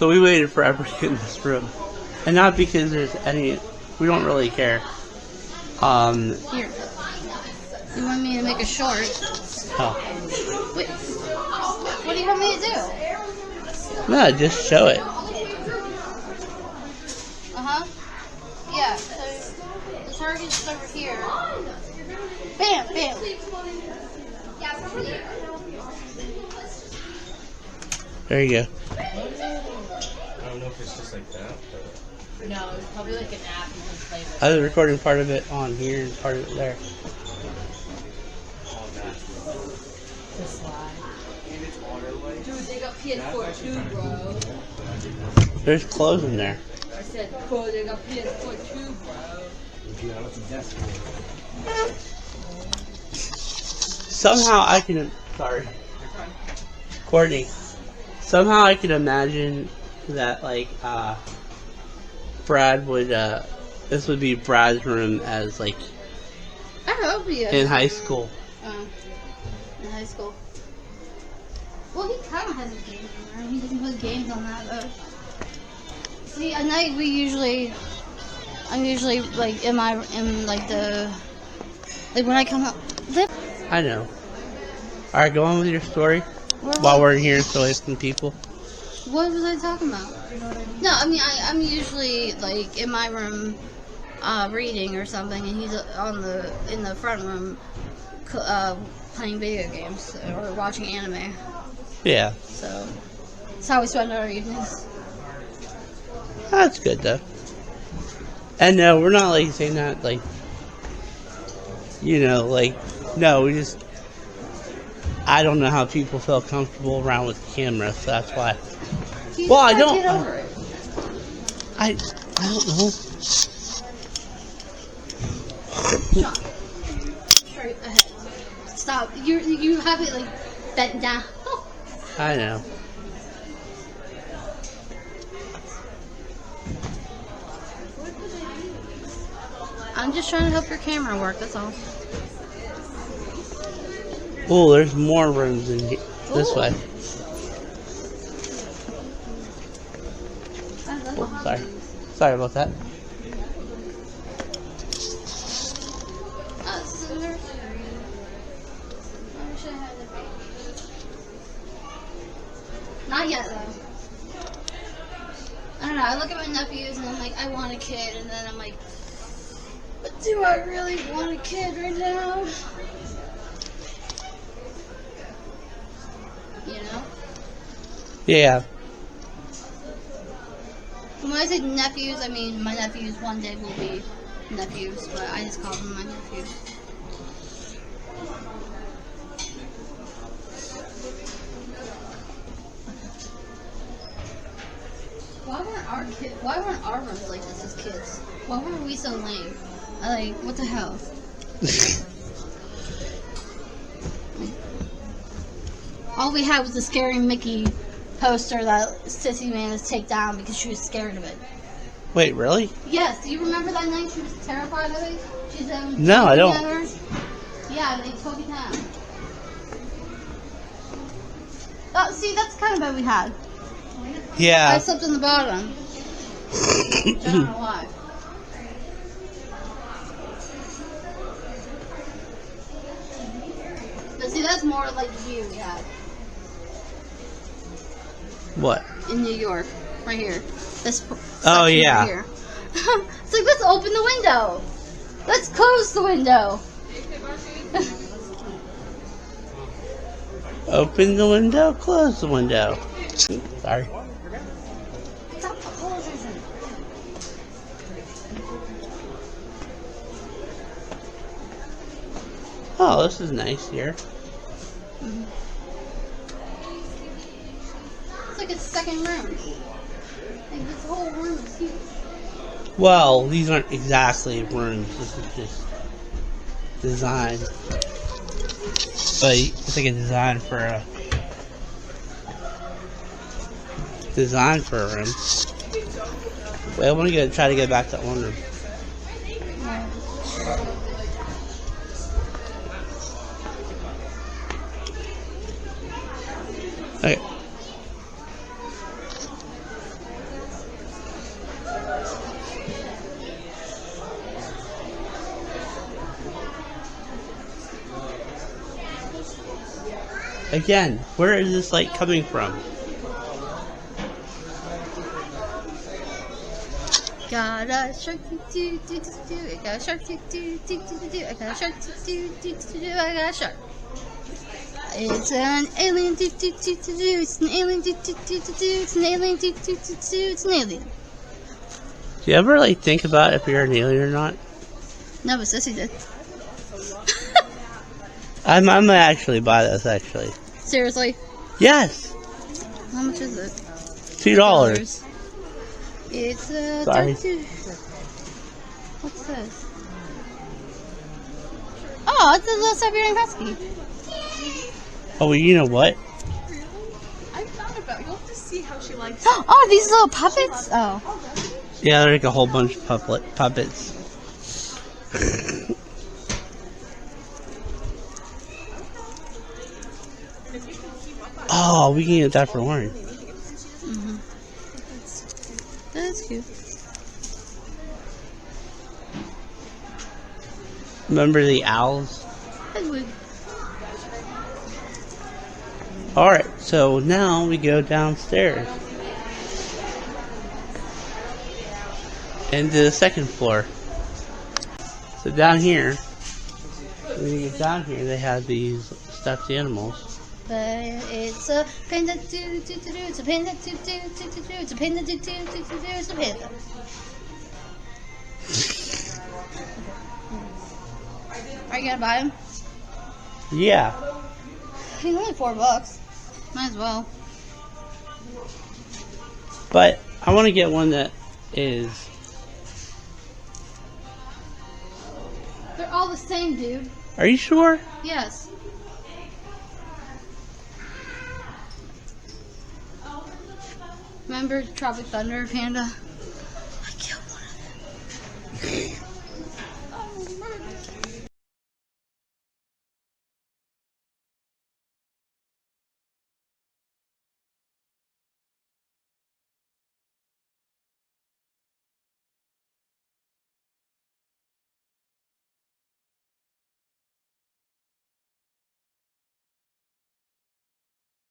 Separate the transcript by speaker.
Speaker 1: So we waited forever to get in this room. And not because there's any... We don't really care.
Speaker 2: Here. You want me to make a short?
Speaker 1: Oh.
Speaker 2: Wait. What do you want me to do?
Speaker 1: No, just show it.
Speaker 2: Uh-huh. Yeah, so the target's over here. Bam, bam.
Speaker 1: There you go.
Speaker 3: I don't know if it's just like that, but...
Speaker 4: No, it's probably like an app you can play with.
Speaker 1: I was recording part of it on here and part of it there.
Speaker 4: The slide. Dude, they got PS4 too, bro.
Speaker 1: There's clothes in there.
Speaker 4: I said, bro, they got PS4 too, bro.
Speaker 1: Somehow I can... Sorry. Courtney. Somehow I can imagine that, like, Brad would, this would be Brad's room as, like,
Speaker 2: I hope he is.
Speaker 1: in high school.
Speaker 2: In high school. Well, he kind of has a gaming room. He doesn't put games on that, though. See, at night I'm usually, like, in when I come up.
Speaker 1: I know. Alright, go on with your story. While we're here and still some people.
Speaker 2: What was I talking about? No, I mean, I'm usually, like, in my room, reading or something, and he's in the front room, playing video games or watching anime.
Speaker 1: Yeah.
Speaker 2: So, that's how we spend our evenings.
Speaker 1: That's good, though. And no, we're not, like, saying that, like, you know, like, no, we just... I don't know how people feel comfortable around with the camera, so that's why. Well, I don't.
Speaker 2: Get over it.
Speaker 1: I don't know.
Speaker 2: Sean, straight ahead. Stop. You have it like bent down.
Speaker 1: I know.
Speaker 2: I'm just trying to help your camera work. That's all.
Speaker 1: Oh, there's more rooms in here. This way. Oh, sorry. Sorry about that.
Speaker 2: Oh, this is a nursery. I wish I had it. Not yet, though. I don't know. I look at my nephews and I'm like, I want a kid, and then I'm like, but do I really want a kid right now? You know?
Speaker 1: Yeah.
Speaker 2: When I say nephews, I mean my nephews one day will be nephews, but I just call them my nephews. Why weren't our rooms like this as kids? Why were we so lame? What the hell? All we had was a scary Mickey poster that Sissy made us take down because she was scared of it.
Speaker 1: Wait, really?
Speaker 2: Yes, do you remember that night she was terrified of it? She's
Speaker 1: No, I don't.
Speaker 2: Yeah, they took it down. Oh, see, that's kind of what we had. I
Speaker 1: Yeah.
Speaker 2: slept on the bottom. I don't know why. But see, that's more like the view we had
Speaker 1: What?
Speaker 2: in New York, right here. This
Speaker 1: Oh,
Speaker 2: section
Speaker 1: yeah.
Speaker 2: right here. It's like, let's open the window. Let's close the window.
Speaker 1: Open the window, close the window. Sorry.
Speaker 2: Stop apologizing.
Speaker 1: Oh, this is nice here.
Speaker 2: Mm-hmm. It's like a second room. Like this whole room is huge.
Speaker 1: Well, these aren't exactly rooms. This is just design. But it's like a design for a room. Wait, I want to try to get back to that one room. Okay. Again, where is this light coming from?
Speaker 2: Got a shark do do do do. I got a shark do do do do do. I got a shark do do do do. I got a shark. It's an alien do do do do do. It's an alien do do do do do. It's an alien do do do do. It's an alien.
Speaker 1: Do you ever like think about if you're an alien or not?
Speaker 2: No, but Sissy did.
Speaker 1: I might actually buy this actually.
Speaker 2: Seriously?
Speaker 1: Yes.
Speaker 2: How much is it?
Speaker 1: $2.
Speaker 2: It's a
Speaker 1: Sorry.
Speaker 2: What's this? Oh, it's a little Siberian Husky.
Speaker 1: Oh, well, you know what?
Speaker 4: I thought about it. You'll have to see how she likes
Speaker 2: Oh, these little puppets? Oh.
Speaker 1: Yeah, there's like a whole bunch of puppets. Oh, we can get that for Lauren.
Speaker 2: Mm-hmm. That's cute.
Speaker 1: Remember the owls?
Speaker 2: Hedwig.
Speaker 1: Alright, so now we go downstairs. Into the second floor. So down here, when you get down here, they have these stuffed animals.
Speaker 2: But it's a panda do do do do. It's a panda do do do do do. It's a panda do do do do do. It's a panda. Are you gonna buy them?
Speaker 1: Yeah.
Speaker 2: He's only $4. Might as well.
Speaker 1: But I want to get one that is...
Speaker 2: They're all the same, dude.
Speaker 1: Are you sure?
Speaker 2: Yes. Remember Tropic Thunder Panda?